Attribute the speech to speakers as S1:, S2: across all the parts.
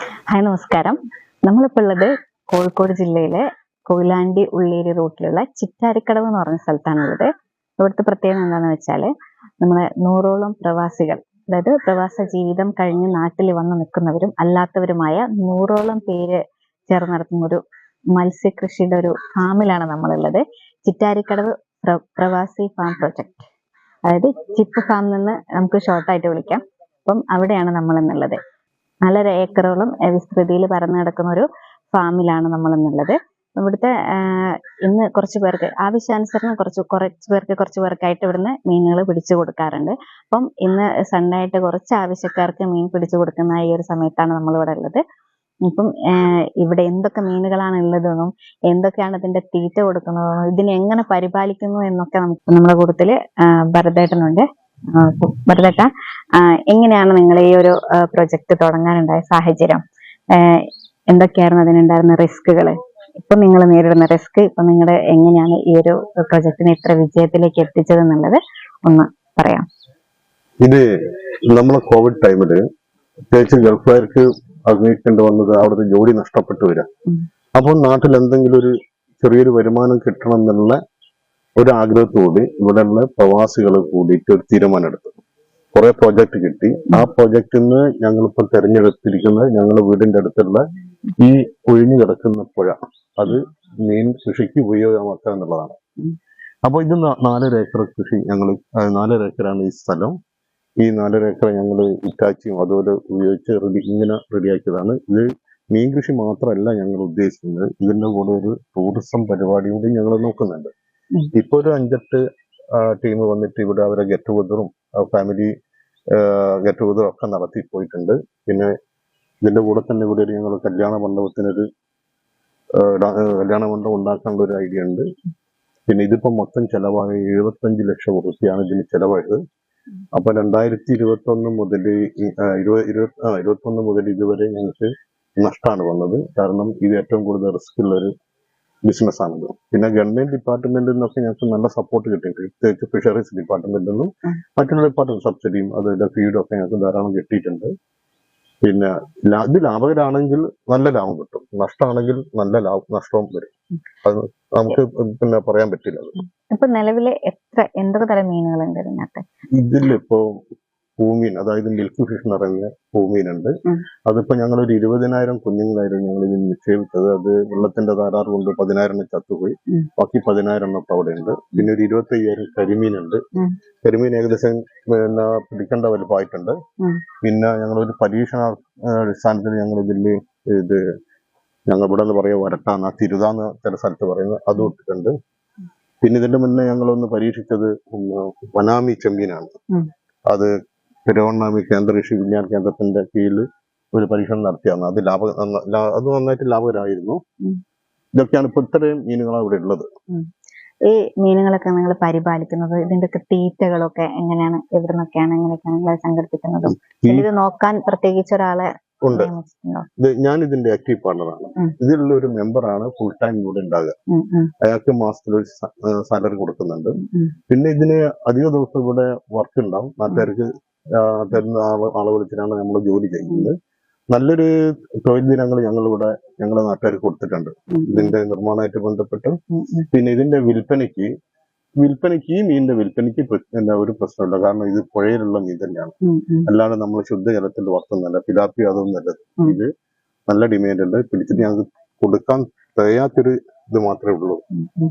S1: Hi നമസ്കാരം. നമ്മളിപ്പോൾ ഉള്ളത് കോഴിക്കോട് ജില്ലയിലെ കൊയിലാണ്ടി ഉള്ളേരി റൂട്ടിലുള്ള ചിറ്റാരിക്കടവ് എന്ന് പറഞ്ഞ സ്ഥലത്താണുള്ളത്. ഇവിടുത്തെ പ്രത്യേകത എന്താണെന്ന് വെച്ചാൽ നമ്മളെ 100ഓളം പ്രവാസികൾ, അതായത് പ്രവാസ ജീവിതം കഴിഞ്ഞ് നാട്ടിൽ വന്ന് നിൽക്കുന്നവരും അല്ലാത്തവരുമായ 100ഓളം പേര് ചേർന്ന് നടത്തുന്ന ഒരു മത്സ്യകൃഷിയുടെ ഒരു ഫാമിലാണ് നമ്മളുള്ളത്. ചിറ്റാരിക്കടവ് പ്രവാസി ഫാം പ്രൊജക്ട്, അതായത് ചിപ്പ് ഫാം എന്ന് നമുക്ക് ഷോർട്ടായിട്ട് വിളിക്കാം. അപ്പം അവിടെയാണ് നമ്മൾ എന്നുള്ളത്. 4 ഏക്കറോളം വിസ്തൃതിയിൽ പരന്നു കിടക്കുന്ന ഒരു ഫാമിലാണ് നമ്മൾ എന്നുള്ളത്. ഇവിടുത്തെ ഇന്ന് കുറച്ച് പേർക്ക് ആവശ്യാനുസരണം കുറച്ച് പേർക്കായിട്ട് ഇവിടുന്ന് മീനുകൾ പിടിച്ചു കൊടുക്കാറുണ്ട്. അപ്പം ഇന്ന് സൺഡേ ആയിട്ട് കുറച്ച് ആവശ്യക്കാർക്ക് മീൻ പിടിച്ചു കൊടുക്കുന്ന ഈ ഒരു സമയത്താണ് നമ്മൾ ഇവിടെ ഉള്ളത്. ഇപ്പം ഇവിടെ എന്തൊക്കെ മീനുകളാണ് ഉള്ളതെന്നും എന്തൊക്കെയാണ് ഇതിന്റെ തീറ്റ കൊടുക്കുന്നതെന്നും ഇതിനെ എങ്ങനെ പരിപാലിക്കുന്നു എന്നൊക്കെ നമ്മുടെ കൂട്ടത്തില് ഭരതേട്ടനുണ്ട്. ഭരതേട്ട, എങ്ങനെയാണ് നിങ്ങൾ ഈ ഒരു പ്രൊജക്ട് തുടങ്ങാനുണ്ടായ സാഹചര്യം? എന്തൊക്കെയായിരുന്നു അതിനുണ്ടായിരുന്ന റിസ്കുകൾ? ഇപ്പൊ നിങ്ങൾ നേരിടുന്ന റിസ്ക്, ഇപ്പൊ നിങ്ങൾ എങ്ങനെയാണ് ഈ ഒരു പ്രൊജക്ടിനെ ഇത്ര വിജയത്തിലേക്ക് എത്തിച്ചത് എന്നുള്ളത് ഒന്ന് പറയാം.
S2: ഇത് നമ്മളെ കോവിഡ് ടൈമില് പ്രത്യേകിച്ച് ഗൾഫുകാർക്ക് അഭിനയിക്കേണ്ടി വന്നത് അവിടുത്തെ ജോലി നഷ്ടപ്പെട്ടു വരാം. അപ്പോൾ നാട്ടിൽ എന്തെങ്കിലും ഒരു ചെറിയൊരു വരുമാനം കിട്ടണം എന്നുള്ള ഒരു ആഗ്രഹത്തോടെ ഇവിടെയുള്ള പ്രവാസികൾ കൂടിയിട്ട് ഒരു തീരുമാനം എടുത്തു. കുറെ പ്രോജക്റ്റ് കിട്ടി. ആ പ്രോജക്റ്റിൽ നിന്ന് ഞങ്ങളിപ്പോ തെരഞ്ഞെടുത്തിരിക്കുന്നത് ഞങ്ങളുടെ വീടിന്റെ അടുത്തുള്ള ഈ ഒഴിഞ്ഞു കിടക്കുന്ന പുഴ, അത് മീൻ കൃഷിക്ക് ഉപയോഗമാക്കുക എന്നുള്ളതാണ്. അപ്പൊ ഇത് 4 ഏക്കർ കൃഷി, 4 ഏക്കറാണ് ഈ സ്ഥലം. ഈ 4 ഏക്കർ ഞങ്ങൾ ഇറ്റാച്ചിയും അതുപോലെ ഉപയോഗിച്ച് ഇങ്ങനെ റെഡിയാക്കിയതാണ്. ഇത് മീൻ കൃഷി മാത്രമല്ല ഞങ്ങൾ ഉദ്ദേശിക്കുന്നത്, ഇതിന്റെ കൂടെ ഒരു ടൂറിസം പരിപാടി കൂടി ഞങ്ങൾ നോക്കുന്നുണ്ട്. ഇപ്പൊ ഒരു 5-8 ടീം വന്നിട്ട് ഇവിടെ അവരെ ഗെറ്റ് ടുഗദറും ഫാമിലി ഗെറ്റ് ടുഗദറും ഒക്കെ നടത്തി പോയിട്ടുണ്ട്. പിന്നെ ഇതിന്റെ കൂടെ തന്നെ ഇവിടെ ഞങ്ങൾ കല്യാണ മണ്ഡപം ഉണ്ടാക്കാനുള്ള ഒരു ഐഡിയ ഉണ്ട്. പിന്നെ ഇതിപ്പോ മൊത്തം ചെലവായ 75 ലക്ഷം രൂപയാണ് ഇതിന് ചെലവായത്. അപ്പൊ 2021 മുതൽ 21 മുതൽ ഇതുവരെ ഞങ്ങൾക്ക് നഷ്ടമാണ് വന്നത്. കാരണം ഇത് ഏറ്റവും കൂടുതൽ റിസ്ക് ഉള്ള ഒരു ബിസിനസ് ആണത്. പിന്നെ ഗവൺമെന്റ് ഡിപ്പാർട്ട്മെന്റിൽ നിന്നൊക്കെ ഞങ്ങൾക്ക് നല്ല സപ്പോർട്ട് കിട്ടിയിട്ടുണ്ട്. പ്രത്യേകിച്ച് ഫിഷറീസ് ഡിപ്പാർട്ട്മെന്റിൽ നിന്നും മറ്റുള്ള ഡിപ്പാർട്ട്മെന്റ് സബ്സിഡിയും അതുപോലെ ഫീഡും ഒക്കെ ഞങ്ങൾക്ക് ധാരാളം കിട്ടിയിട്ടുണ്ട്. പിന്നെ ഇത് ലാഭകരമാണെങ്കിൽ നല്ല ലാഭം കിട്ടും, നഷ്ടമാണെങ്കിൽ നല്ല നഷ്ടവും വരും. അത് നമുക്ക് പിന്നെ പറയാൻ പറ്റില്ല.
S1: ഇപ്പൊ നിലവിലെ എന്തൊക്കെ തരം മീനുകളുണ്ട് ഇതിനകത്ത്? ഇതിലിപ്പോ
S2: പൂമീൻ, അതായത് മിൽക്ക് ഫിഷ് എന്ന് പറയുന്ന പൂമീനുണ്ട്. അതിപ്പോ ഞങ്ങളൊരു 20,000 കുഞ്ഞുങ്ങളായിരുന്നു ഞങ്ങൾ ഇതിന് നിക്ഷേപിച്ചത്. അത് വെള്ളത്തിന്റെ താരാറ് കൊണ്ട് 10,000 ചത്തുപോയി. ബാക്കി 10,000 ഇപ്പൊ അവിടെ ഉണ്ട്. പിന്നെ ഒരു 25,000 കരിമീനുണ്ട്. കരിമീൻ ഏകദേശം പിന്നെ പിടിക്കേണ്ട വലുപ്പമായിട്ടുണ്ട്. പിന്നെ ഞങ്ങളൊരു പരീക്ഷണ അടിസ്ഥാനത്തിൽ ഞങ്ങൾ ഇതില് ഞങ്ങൾ ഇവിടെ നിന്ന് പറയുക വരട്ടാന്ന്, തിരുതാന്ന് ചില സ്ഥലത്ത് പറയുന്നത്, അത് ഇട്ടിട്ടുണ്ട്. പിന്നെ ഇതിന്റെ മുന്നേ ഞങ്ങളൊന്ന് പരീക്ഷിച്ചത് വനാമി ചെമ്മീനാണ്. അത് തിരുവണ്ണാമി കേന്ദ്ര കൃഷി വിജ്ഞാന കേന്ദ്രത്തിന്റെ കീഴിൽ ഒരു പരീക്ഷണം നടത്തിയാണ്. അത് നന്നായിട്ട് ലാഭകരമായിരുന്നു. ഇതൊക്കെയാണ് ഇപ്പൊ ഇത്രയും മീനുകളാണ് ഇവിടെ ഉള്ളത്.
S1: ഈ മീനുകളൊക്കെ നിങ്ങൾ പരിപാലിക്കുന്നത്, ഇതിന്റെ തീറ്റകളൊക്കെ എങ്ങനെയാണ്, എവിടെ നിന്നൊക്കെയാണ്, എങ്ങനെയൊക്കെയാണ് നിങ്ങൾ സംഘടിപ്പിക്കുന്നത്? ഇത് നോക്കാൻ പ്രത്യേകിച്ച് ഒരാളെ
S2: ഉണ്ട്. ഞാൻ ഇതിന്റെ ആക്റ്റീവ് പാർട്ണറാണ്. ഇതിലുള്ള ഒരു മെമ്പറാണ് ഫുൾ ടൈം ഇവിടെ ഉണ്ടാകുക. അയാൾക്ക് മാസത്തിൽ ഒരു സാലറി കൊടുക്കുന്നുണ്ട്. പിന്നെ ഇതിന് അധിക ദിവസം ഇവിടെ വർക്ക് ഉണ്ടാവും. നാട്ടുകാർക്ക് തരുന്ന ആളെ വിളിച്ചിട്ടാണ് നമ്മൾ ജോലി ചെയ്യുന്നത്. നല്ലൊരു തൊഴിൽ ദിനങ്ങൾ ഞങ്ങളിവിടെ ഞങ്ങളെ നാട്ടുകാർക്ക് കൊടുത്തിട്ടുണ്ട് ഇതിന്റെ നിർമ്മാണമായിട്ട് ബന്ധപ്പെട്ട്. പിന്നെ ഇതിന്റെ വിൽപ്പനയ്ക്ക് ഈ മീനിന്റെ വിൽപ്പനയ്ക്ക് ഒരു പ്രശ്നമില്ല. കാരണം ഇത് പുഴയിലുള്ള മീൻ തന്നെയാണ്, അല്ലാതെ നമ്മൾ ശുദ്ധജലത്തിൽ വളർത്തുന്നല്ല. പിലാപ്പി അതൊന്നും നല്ലത്. ഇത് നല്ല ഡിമാൻഡ് ഉണ്ട്. പിടിച്ചിട്ട് ഞങ്ങൾക്ക് കൊടുക്കാൻ തികയാത്തൊരു ഇത് മാത്രമേ ഉള്ളൂ.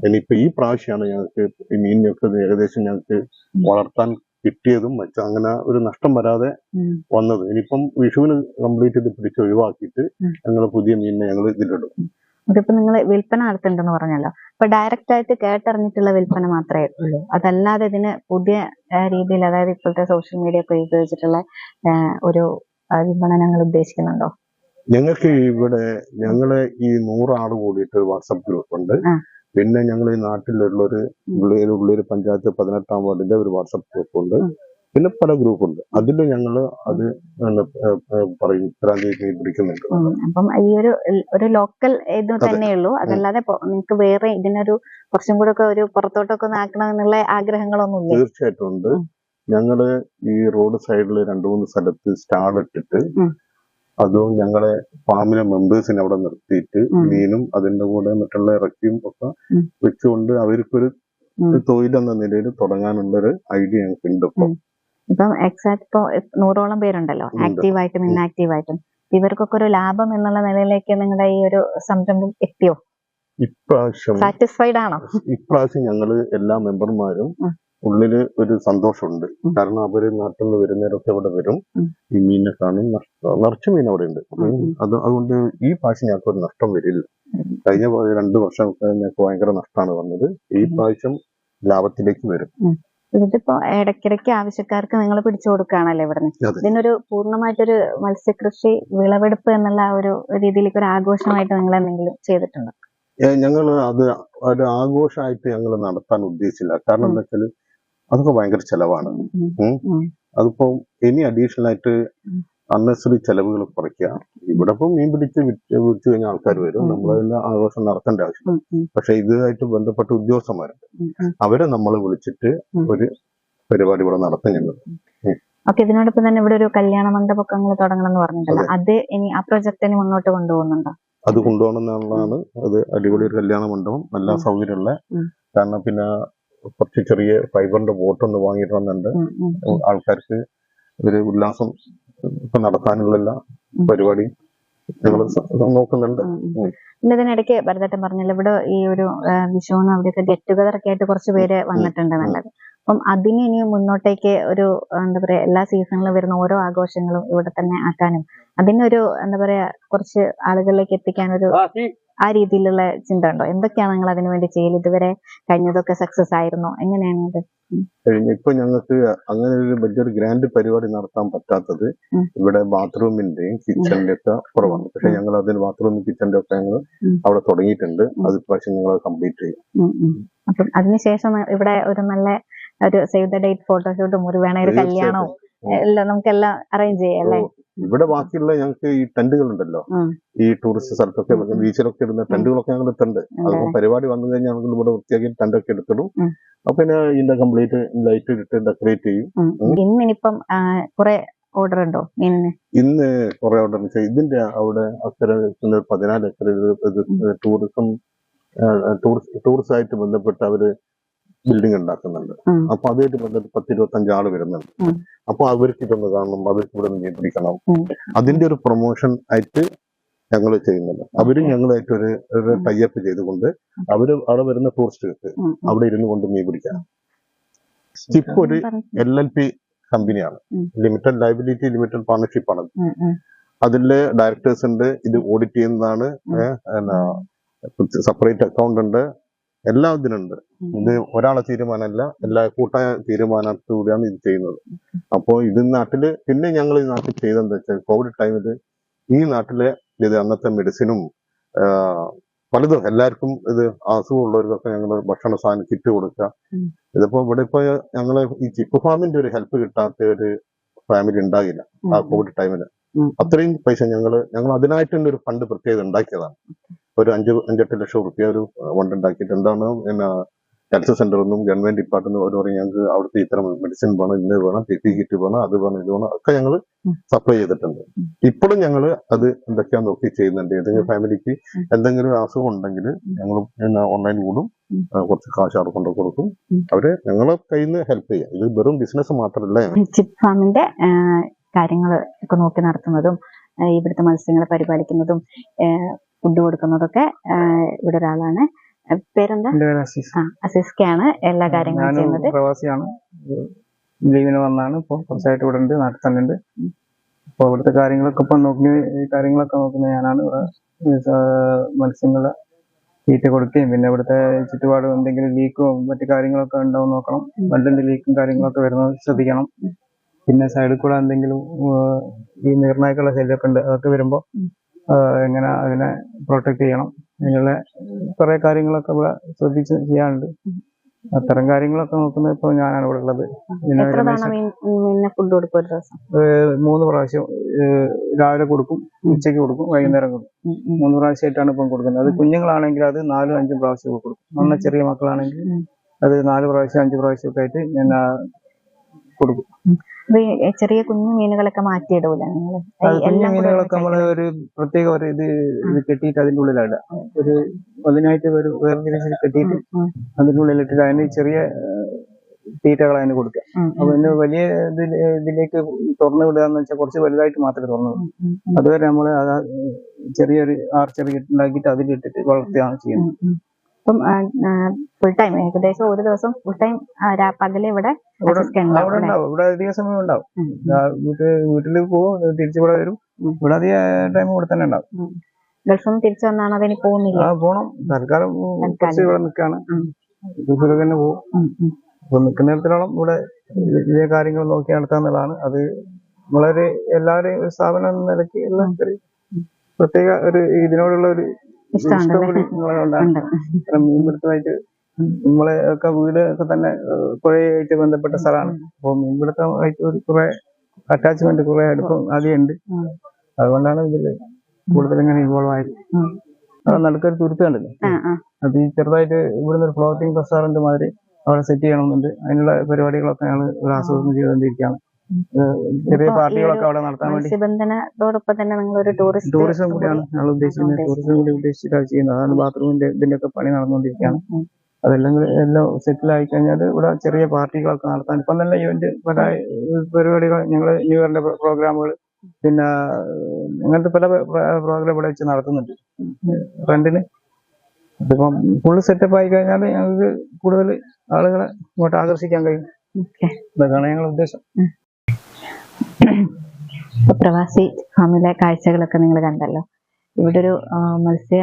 S2: ഇനിയിപ്പോ ഈ പ്രാവശ്യമാണ് ഞങ്ങൾക്ക് ഈ മീനിനൊക്കെ ഏകദേശം ഞങ്ങൾക്ക് വളർത്താൻ കിട്ടിയതും അങ്ങനെ ഒരു നഷ്ടം വരാതെ വന്നത്. ഇനിയിപ്പം വിഷുവിന് കംപ്ലീറ്റ് ഇത് പിടിച്ച് ഒഴിവാക്കിയിട്ട് ഞങ്ങൾ പുതിയ മീനിനെ ഞങ്ങൾ ഇതിലിടും.
S1: ഇതിപ്പോ നിങ്ങൾ വിൽപ്പന നടത്തുന്നുണ്ടെന്ന് പറഞ്ഞല്ലോ. അപ്പൊ ഡയറക്റ്റ് ആയിട്ട് കേട്ടറിഞ്ഞിട്ടുള്ള വിൽപ്പന മാത്രമേ ഉള്ളൂ, അതല്ലാതെ ഇതിന് പുതിയ രീതിയിൽ, അതായത് ഇപ്പോഴത്തെ സോഷ്യൽ മീഡിയ ഒക്കെ ഉപയോഗിച്ചിട്ടുള്ള ഒരു വിപണനങ്ങൾ ഉദ്ദേശിക്കുന്നുണ്ടോ?
S2: ഞങ്ങൾക്ക് ഇവിടെ ഈ 100 ആള് കൂടിയിട്ട് വാട്സപ്പ് ഗ്രൂപ്പ് ഉണ്ട്. പിന്നെ ഞങ്ങൾ ഈ നാട്ടിലുള്ളൊരു ഉള്ളൊരു പഞ്ചായത്ത് 18-ാം വാർഡിന്റെ ഒരു വാട്സപ്പ് ഗ്രൂപ്പ് ഉണ്ട്. പിന്നെ പല ഗ്രൂപ്പുണ്ട്. അതിൽ ഞങ്ങൾ അത് പറയും ഇത്രാം തീയതി പിടിക്കുന്നുണ്ട്.
S1: അപ്പം ഈ ഒരു ലോക്കൽ ഇത് തന്നെയുള്ളൂ, അതല്ലാതെ നിങ്ങൾക്ക് വേറെ ഇതിനൊരു കുറച്ചും കൂടെ ഒക്കെ ഒരു പുറത്തോട്ടൊക്കെ ഒന്ന് ആക്കണം എന്നുള്ള ആഗ്രഹങ്ങളൊന്നും ഇല്ല?
S2: തീർച്ചയായിട്ടും ഉണ്ട്. ഞങ്ങള് ഈ റോഡ് സൈഡിൽ 2-3 സ്ഥലത്ത് സ്റ്റാൾ ഇട്ടിട്ട് അതും ഞങ്ങളെ ഫാമിലെ മെമ്പേഴ്സിനെ അവിടെ നിർത്തിയിട്ട് മീനും അതിന്റെ കൂടെ മറ്റുള്ള ഇറച്ചിയും ഒക്കെ വെച്ചുകൊണ്ട് അവർക്കൊരു തൊഴിലെന്ന നിലയിൽ തുടങ്ങാനുള്ളൊരു ഐഡിയ ഞങ്ങൾക്ക് ഉണ്ട്.
S1: ഇപ്പം എക്സാക്ട് ഇപ്പൊ 100ഓളം പേരുണ്ടല്ലോ, ആക്റ്റീവായിട്ടും ഇന്നാക്റ്റീവായിട്ടും. ഇവർക്കൊക്കെ ഒരു ലാഭം എന്നുള്ള നിലയിലേക്ക് നിങ്ങളുടെ ഈ ഒരു സംരംഭം എത്തിയോ?
S2: ഇപ്രാവശ്യം
S1: സാറ്റിസ്ഫൈഡ് ആണോ?
S2: ഇപ്രാവശ്യം ഞങ്ങള് എല്ലാ മെമ്പർമാരും ഉള്ളില് ഒരു സന്തോഷമുണ്ട്. കാരണം അവര് നാട്ടിൽ നിന്ന് വരുന്നവരൊക്കെ ഇവിടെ വരും, ഈ മീനിനെ കാണും, നിറച്ച മീൻ അവിടെ ഉണ്ട്. അതുകൊണ്ട് ഈ പ്രാവശ്യം ഞങ്ങൾക്ക് ഒരു നഷ്ടം വരില്ല. കഴിഞ്ഞ 2 വർഷമൊക്കെ ഞങ്ങൾക്ക് ഭയങ്കര നഷ്ടമാണ് വന്നത്. ഈ പ്രാവശ്യം ലാഭത്തിലേക്ക് വരും.
S1: ഇതിപ്പോ ഇടയ്ക്കിടയ്ക്ക് ആവശ്യക്കാർക്ക് നിങ്ങൾ പിടിച്ചു കൊടുക്കുകയാണല്ലോ ഇവിടുന്ന്. ഇതിനൊരു പൂർണ്ണമായിട്ടൊരു മത്സ്യകൃഷി വിളവെടുപ്പ് എന്നുള്ള ഒരു രീതിയിലേക്ക് ഒരു ആഘോഷമായിട്ട് നിങ്ങൾ എന്തെങ്കിലും ചെയ്തിട്ടുണ്ടോ?
S2: ഞങ്ങൾ അത് ഒരു ആഘോഷമായിട്ട് ഞങ്ങൾ നടത്താൻ ഉദ്ദേശിച്ചില്ല. കാരണം എന്താ വെച്ചാൽ അതൊക്കെ ഭയങ്കര ചെലവാണ്. അതിപ്പോ ഇനി അഡീഷണൽ ആയിട്ട് അൺനെസറി ചെലവുകൾ കുറയ്ക്കുക. ഇവിടെ ഇപ്പം മീൻ പിടിച്ച് വിളിച്ചു കഴിഞ്ഞാൽ ആൾക്കാർ വരും, നമ്മളതിന്റെ ആഘോഷം നടത്തേണ്ട ആവശ്യം. പക്ഷെ ഇതുമായിട്ട് ബന്ധപ്പെട്ട ഉദ്യോഗസ്ഥന്മാരുണ്ട്, അവരെ നമ്മൾ വിളിച്ചിട്ട് ഒരു പരിപാടി ഇവിടെ നടത്തും ഞങ്ങൾ.
S1: ഇതിനോടൊപ്പം തന്നെ ഇവിടെ ഒരു കല്യാണ മണ്ഡപമൊക്കെ നിങ്ങൾ തുടങ്ങണം എന്ന് പറഞ്ഞിട്ടല്ലോ, അത് ഇനി ആ പ്രൊജക്ടിന് മുന്നോട്ട് കൊണ്ടുപോകുന്നുണ്ടോ?
S2: അത് കൊണ്ടുപോകണം എന്നുള്ളതാണ്. അത് അടിപൊളി ഒരു കല്യാണ മണ്ഡപം, നല്ല സൗകര്യമുള്ള. കാരണം പിന്നെ കുറച്ച് ചെറിയ ഫൈബറിന്റെ ബോട്ടൊന്ന് വാങ്ങിയിട്ടുന്നുണ്ട്. ആൾക്കാർക്ക് ഒരു ഉല്ലാസം ഇപ്പൊ നടത്താനുള്ള പരിപാടി ഞങ്ങൾ നോക്കുന്നുണ്ട്.
S1: ഇതിനിടയ്ക്ക് ഭരതേട്ടൻ പറഞ്ഞല്ലോ ഇവിടെ ഈ ഒരു വിഷുവിന് അവിടെയൊക്കെ ഗെറ്റ് ടുഗദർ ഒക്കെ ആയിട്ട് കുറച്ച് പേര് വന്നിട്ടുണ്ട് നല്ലത്. അപ്പം അതിന് ഇനി മുന്നോട്ടേക്ക് ഒരു എന്താ പറയാ, എല്ലാ സീസണിലും വരുന്ന ഓരോ ആഘോഷങ്ങളും ഇവിടെ തന്നെ ആക്കാനും അതിനൊരു എന്താ പറയാ കുറച്ച് ആളുകളിലേക്ക് എത്തിക്കാനൊരു ആ രീതിയിലുള്ള ചിന്ത ഉണ്ടോ? എന്തൊക്കെയാണ് നിങ്ങൾ അതിനു വേണ്ടി ചെയ്യൽ? ഇതുവരെ കഴിഞ്ഞതൊക്കെ സക്സസ് ആയിരുന്നോ? എങ്ങനെയാണ് ഇത്?
S2: ഇപ്പൊ ഞങ്ങൾക്ക് അങ്ങനെ ഒരു വലിയൊരു ഗ്രാൻഡ് പരിപാടി നടത്താൻ പറ്റാത്തത് ഇവിടെ ബാത്റൂമിന്റെയും കിച്ചണിന്റെ ഒക്കെ കുറവാണ്. പക്ഷെ ഞങ്ങൾ അതിന് ബാത്റൂമും കിച്ചണിന്റെ ഒക്കെ ഞങ്ങൾ അവിടെ തുടങ്ങിയിട്ടുണ്ട്. അത് പ്രാവശ്യം ഞങ്ങൾ കംപ്ലീറ്റ് ചെയ്യും.
S1: അപ്പം അതിനുശേഷം ഇവിടെ ഒരു നല്ല ഒരു സേവ് ദ ഡേറ്റ് ഫോട്ടോഷൂട്ടും ഒരു വേണ ഒരു കല്യാണവും എല്ലാം നമുക്കെല്ലാം അറേഞ്ച് ചെയ്യാം അല്ലേ?
S2: ഇവിടെ ബാക്കിയുള്ള ഞങ്ങൾക്ക് ഈ ടെന്റുകൾ ഉണ്ടല്ലോ, ഈ ടൂറിസ്റ്റ് സ്ഥലത്തൊക്കെ ബീച്ചിലൊക്കെ ഇടുന്ന ടെന്റുകളൊക്കെ ഞങ്ങൾ ഇട്ടുണ്ട്. അതിപ്പോ പരിപാടി വന്നു കഴിഞ്ഞാൽ ഞങ്ങൾ ഇവിടെ വൃത്തിയാക്കി ടെന്റൊക്കെ എടുത്തിടും. അപ്പൊ പിന്നെ ഇതിന്റെ കംപ്ലീറ്റ് ലൈറ്റ് ഇട്ട് ഡെക്കറേറ്റ് ചെയ്യും.
S1: ഇന്നിപ്പം കുറെ ഓർഡർ ഉണ്ടോ?
S2: ഇന്ന് കുറെ ഓർഡർ ഇതിന്റെ അവിടെ അക്കര 14 ഏക്കർ ടൂറിസം ആയിട്ട് ബന്ധപ്പെട്ട് അവര് ബിൽഡിംഗ് ഉണ്ടാക്കുന്നുണ്ട്. അപ്പൊ അതുമായിട്ട് ബന്ധപ്പെട്ട് 10-25 ആള് വരുന്നുണ്ട്. അപ്പൊ അവർക്ക് ഇതൊന്ന് കാണണം, അവർക്ക് ഇവിടെ നിന്ന് പിടിക്കണം. അതിന്റെ ഒരു പ്രൊമോഷൻ ആയിട്ട് ഞങ്ങൾ ചെയ്യുന്നുണ്ട്. അവരും ഞങ്ങളായിട്ട് ഒരു ടൈപ്പ് ചെയ്തുകൊണ്ട് അവര് അവിടെ വരുന്ന ടൂറിസ്റ്റുകൾക്ക് അവിടെ ഇരുന്ന് കൊണ്ട് മീൻ പിടിക്കാം. സ്റ്റിപ്പ് ഒരു LLP കമ്പനിയാണ്, ലിമിറ്റഡ് ലയബിലിറ്റി ലിമിറ്റഡ് പാർട്ണർഷിപ്പ് ആണ്. അതിലെ ഡയറക്ടേഴ്സ് ഉണ്ട്, ഇത് ഓഡിറ്റ് ചെയ്യുന്നതാണ്, സെപ്പറേറ്റ് അക്കൗണ്ട് ഉണ്ട്, എല്ലാം ഇതിനുണ്ട്. ഇത് ഒരാളെ തീരുമാനമല്ല, എല്ലാ കൂട്ടായ തീരുമാനത്തോടെയാണ് ഇത് ചെയ്യുന്നത്. അപ്പോൾ ഇത് നാട്ടില് പിന്നെ ഞങ്ങൾ ഈ നാട്ടിൽ ചെയ്തെന്താ വെച്ചാൽ കോവിഡ് ടൈമില് ഈ നാട്ടിലെ ഇത് അന്നത്തെ മെഡിസിനും പലതും എല്ലാവർക്കും ഇത് അസുഖമുള്ളവർക്കൊക്കെ ഞങ്ങൾ ഭക്ഷണ സാധനം കിറ്റ് കൊടുക്കുക. ഇതിപ്പോ ഇവിടെ ഇപ്പൊ ഞങ്ങള് ഈ ചിപ്പ് ഫാമിന്റെ ഒരു ഹെൽപ്പ് കിട്ടാത്ത ഒരു ഫാമിലി ഉണ്ടാകില്ല ആ കോവിഡ് ടൈമില്. അത്രയും പൈസ ഞങ്ങൾ അതിനായിട്ടുള്ള ഒരു ഫണ്ട് പ്രത്യേകം ഉണ്ടാക്കിയതാണ്. ഒരു 5-8 ലക്ഷം റുപ്യ ഒരു ഫണ്ട് ഉണ്ടാക്കിയിട്ട് എന്താണ് പിന്നെ ഹെൽത്ത് സെന്ററിൽ നിന്നും ഗവൺമെന്റ് ഡിപ്പാർട്ട്മെന്റ് അവർ പറയും ഞങ്ങൾക്ക് അവിടുത്തെ ഇത്തരം മെഡിസിൻ വേണം, ഇന്ന് വേണം, PP കിറ്റ് വേണം, അത് വേണം, ഇത് വേണം, ഒക്കെ ഞങ്ങൾ സപ്ലൈ ചെയ്തിട്ടുണ്ട്. ഇപ്പോഴും ഞങ്ങൾ അത് എന്തൊക്കെയാന്ന് നോക്കി ചെയ്യുന്നുണ്ട്. ഏതെങ്കിലും ഫാമിലിക്ക് എന്തെങ്കിലും അസുഖം ഉണ്ടെങ്കിൽ ഞങ്ങൾ ഓൺലൈൻ കൂടും, കുറച്ച് കാശ് അവിടെ കൊണ്ട് കൊടുക്കും, അവര് ഞങ്ങളെ കയ്യിൽ നിന്ന് ഹെൽപ്പ് ചെയ്യാം. ഇത് വെറും ബിസിനസ് മാത്രമല്ല.
S1: ചിപ്പ് ഫാമിന്റെ കാര്യങ്ങൾ ഒക്കെ നോക്കി നടത്തുന്നതും ഇവിടുത്തെ മത്സ്യങ്ങളെ പരിപാലിക്കുന്നതും ഫുഡ് കൊടുക്കുന്നതൊക്കെ ഇവിടെ ഒരാളാണ്. പേരെന്താ? അസീസ്ക്കാണ് എല്ലാ കാര്യങ്ങളും ചെയ്യുന്നത്.
S3: പ്രവാസിയാണ്, ലീവിന് വന്നാണ്. ഇപ്പൊ കുറച്ചായിട്ട് ഇവിടെ ഉണ്ട്, നാട്ടിൽ തന്നെ ഉണ്ട്. അപ്പൊ ഇവിടുത്തെ കാര്യങ്ങളൊക്കെ ഇപ്പൊ നോക്കുന്നത് ഞാനാണ്. ഇവിടെ മത്സ്യങ്ങളെ തീറ്റ കൊടുക്കുകയും പിന്നെ ഇവിടുത്തെ ചുറ്റുപാട് എന്തെങ്കിലും ലീക്കോ മറ്റു കാര്യങ്ങളൊക്കെ ഉണ്ടാവും നോക്കണം. വെള്ളത്തിന്റെ ലീക്കും കാര്യങ്ങളൊക്കെ വരുന്നത് ശ്രദ്ധിക്കണം. പിന്നെ സൈഡിൽ കൂടെ എന്തെങ്കിലും ഈ നീർനായ്ക്കളുടെ ശല്യമൊക്കെ ഉണ്ട്, അതൊക്കെ വരുമ്പോ എങ്ങനെ അതിനെ പ്രൊട്ടക്ട് ചെയ്യണം, അങ്ങനെയുള്ള കുറെ കാര്യങ്ങളൊക്കെ ഇവിടെ ശ്രദ്ധിച്ച് ചെയ്യാനുണ്ട്. അത്തരം കാര്യങ്ങളൊക്കെ നോക്കുന്നത് ഇപ്പോൾ ഞാനാണ് ഇവിടെ ഉള്ളത്. 3 പ്രാവശ്യം രാവിലെ കൊടുക്കും, ഉച്ചയ്ക്ക് കൊടുക്കും, വൈകുന്നേരം കൊടുക്കും. 3 പ്രാവശ്യമായിട്ടാണ് ഇപ്പം കൊടുക്കുന്നത്. അത് കുഞ്ഞുങ്ങളാണെങ്കിൽ അത് 4-5 പ്രാവശ്യം കൊടുക്കും. നന്ന ചെറിയ മക്കളാണെങ്കിൽ അത് 4 പ്രാവശ്യം 5 പ്രാവശ്യം ഒക്കെ ആയിട്ട് ഞാൻ കൊടുക്കും.
S1: അപ്പൊ ഈ ചെറിയ കുഞ്ഞു മീനുകളൊക്കെ മാറ്റിയിടൂല നിങ്ങള്?
S3: അത് കുഞ്ഞു
S1: എല്ലാം കൂടെ
S3: മീനുകളൊക്കെ നമ്മള് ഒരു പ്രത്യേക ഒരു ഇത് കെട്ടിയിട്ട് അതിന്റെ ഉള്ളിലാണ് ഒരു അതിനായിട്ട് ഒരു വേർതിരിച്ച് കെട്ടിയിട്ട് അതിന്റെ ഉള്ളിലിട്ടിട്ട് അതിന് ചെറിയ തീറ്റകൾ അതിന് കൊടുക്കുക. അപ്പൊ പിന്നെ വലിയ ഇതിലേക്ക് തുറന്നു വിടുക എന്ന് വെച്ചാൽ കുറച്ച് വലുതായിട്ട് മാത്രമേ തുറന്നു വിടൂ. അതുവരെ നമ്മള് ചെറിയൊരു ആർച്ചറി ഉണ്ടാക്കിയിട്ട് അതിലിട്ടിട്ട് വളർത്തുകയാണ് ചെയ്യുന്നത്.
S1: അപ്പം ഫുൾ ടൈം ഏകദേശം ഒരു ദിവസം ഫുൾ ടൈം പകല് ഇവിടെ
S3: അവിടെ ഉണ്ടാവും. ഇവിടെ അധിക സമയം ഉണ്ടാവും. വീട്ടിൽ പോകും, തിരിച്ചിവിടെ വരും. ഇവിടെ അധിക ടൈം ഇവിടെ തന്നെ ഉണ്ടാവും.
S1: ഗൾഫിൽ നിന്ന് തിരിച്ചു വന്നാണ് അതിന് പോകുന്നില്ല?
S3: പോണം. തൽക്കാലം കുറച്ച് ഇവിടെ നിൽക്കാണ്. ഗൾഫിൽ തന്നെ പോകും. അപ്പൊ നിൽക്കുന്നിടത്തോളം ഇവിടെ ഇതേ കാര്യങ്ങൾ നോക്കി നടത്താന്നുള്ളതാണ്. അത് വളരെ എല്ലാവരെയും ഒരു സ്ഥാപനം എന്ന നിലയ്ക്ക് എല്ലാം പ്രത്യേക ഒരു ഇതിനോടുള്ള ഒരു ഇഷ്ടം കൂടി നിങ്ങളുണ്ടാകും. മീൻപിടുത്തമായിട്ട് നമ്മളെ ഒക്കെ വീട് ഒക്കെ തന്നെ പുഴയായിട്ട് ബന്ധപ്പെട്ട സ്ഥലമാണ്. അപ്പൊ മീൻപിടുത്തമായിട്ട് ഒരു കുറെ അറ്റാച്ച്മെന്റ് കുറെ അടുപ്പം ആദ്യം ഉണ്ട്. അതുകൊണ്ടാണ് ഇതിൽ കൂടുതൽ ഇങ്ങനെ ഇൻവോൾവ് ആയത്. അത് നടുക്കൊരു തുരുത്ത് കണ്ടില്ലേ? അത് ഈ ചെറുതായിട്ട് ഇവിടുന്ന് ഒരു ഫ്ലോട്ടിംഗ് റെസ്റ്റോറന്റ് മാതിരി അവിടെ സെറ്റ് ചെയ്യണമെന്നുണ്ട്. അതിനുള്ള പരിപാടികളൊക്കെ ഞങ്ങൾ ഒരു ആസൂത്രണം ചെയ്തുകൊണ്ടിരിക്കുകയാണ്. ചെറിയ പാർട്ടികളൊക്കെ അവിടെ നടത്താൻ വേണ്ടി.
S1: മത്സ്യബന്ധനത്തോടൊപ്പം തന്നെ നിങ്ങൾ ഒരു
S3: ടൂറിസം കൂടിയാണ് ഞങ്ങൾ ഉദ്ദേശിക്കുന്നത്. ടൂറിസം കൂടി ഉദ്ദേശിച്ചിട്ടാണ് ചെയ്യുന്നത്. അതാണ് ബാത്റൂമിന്റെ ഇതിന്റെ ഒക്കെ പണി നടന്നുകൊണ്ടിരിക്കുകയാണ്. അതെല്ലാം എല്ലാം സെറ്റിൽ ആയി കഴിഞ്ഞാൽ ഇവിടെ ചെറിയ പാർട്ടികളൊക്കെ നടത്താൻ ഇപ്പം തന്നെ ഇവന്റ് പല പരിപാടികൾ ഞങ്ങൾ ന്യൂ ഇയറിന്റെ പ്രോഗ്രാമുകൾ പിന്നെ അങ്ങനത്തെ പല പ്രോഗ്രാം ഇവിടെ വെച്ച് നടത്തുന്നുണ്ട് റെന്റിന്. അതിപ്പം ഫുള്ള് സെറ്റപ്പ് ആയി കഴിഞ്ഞാൽ ഞങ്ങൾക്ക് കൂടുതൽ ആളുകളെ ഇങ്ങോട്ട് ആകർഷിക്കാൻ കഴിയും. അതാണ് ഞങ്ങളുടെ ഉദ്ദേശം.
S1: പ്രവാസി ഫാമിലെ കാഴ്ചകളൊക്കെ നിങ്ങൾ കണ്ടല്ലോ. ഇവിടെ ഒരു മത്സ്യ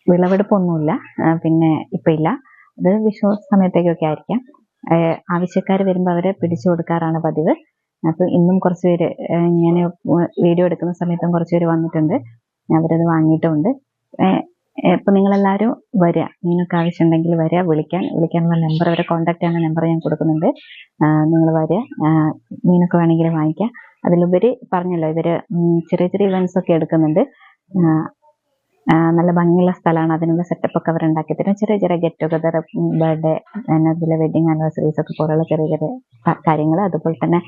S1: വിളവെടുപ്പൊന്നുമില്ല, പിന്നെ ഇപ്പൊ ഇല്ല. അത് വിഷു സമയത്തേക്കൊക്കെ ആയിരിക്കാം. ആവശ്യക്കാർ വരുമ്പോൾ അവരെ പിടിച്ചു കൊടുക്കാറാണ് പതിവ്. അപ്പൊ ഇന്നും കുറച്ച് പേര് ഇങ്ങനെ വീഡിയോ എടുക്കുന്ന സമയത്തും കുറച്ച് പേര് വന്നിട്ടുണ്ട്. അവരത് വാങ്ങിയിട്ടുമുണ്ട്. ഇപ്പൊ നിങ്ങളെല്ലാവരും വരിക, മീനൊക്കെ ആവശ്യമുണ്ടെങ്കിൽ വരിക, വിളിക്കാനുള്ള നമ്പർ, അവരെ കോൺടാക്ട് ചെയ്യുന്ന നമ്പർ ഞാൻ കൊടുക്കുന്നുണ്ട്. നിങ്ങൾ വരിക, മീനൊക്കെ വേണമെങ്കിൽ വാങ്ങിക്കാം. അതിലുപരി പറഞ്ഞല്ലോ ഇവര് ചെറിയ ചെറിയ ഇവന്റ്സ് ഒക്കെ എടുക്കുന്നുണ്ട്. നല്ല ഭംഗിയുള്ള സ്ഥലമാണ്. അതിനുള്ള സെറ്റപ്പ് ഒക്കെ അവർ ഉണ്ടാക്കി തരും. ചെറിയ ചെറിയ ഗെറ്റ് ടുഗദർ, ബർത്ത്ഡേ, അതുപോലെ വെഡിങ് ആനിവേഴ്സറീസ് ഒക്കെ പോലുള്ള ചെറിയ ചെറിയ കാര്യങ്ങൾ, അതുപോലെ തന്നെ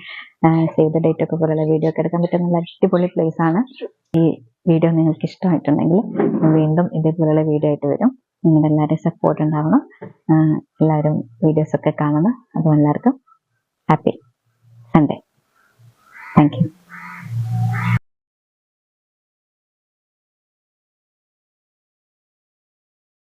S1: സേവ് ദ ഡേറ്റ് ഒക്കെ പോലുള്ള വീഡിയോ ഒക്കെ എടുക്കാൻ പറ്റുന്ന നല്ല അടിപൊളി പ്ലേസ് ആണ്. ഈ വീഡിയോ നിങ്ങൾക്ക് ഇഷ്ടമായിട്ടുണ്ടെങ്കിൽ വീണ്ടും ഇതേപോലെയുള്ള വീഡിയോ ആയിട്ട് വരും. നിങ്ങളുടെ എല്ലാവരുടെയും സപ്പോർട്ട് ഉണ്ടാവണം. എല്ലാവരും വീഡിയോസ് ഒക്കെ കാണണം. അതും എല്ലാവർക്കും ഹാപ്പി സൺഡേ. Thank you.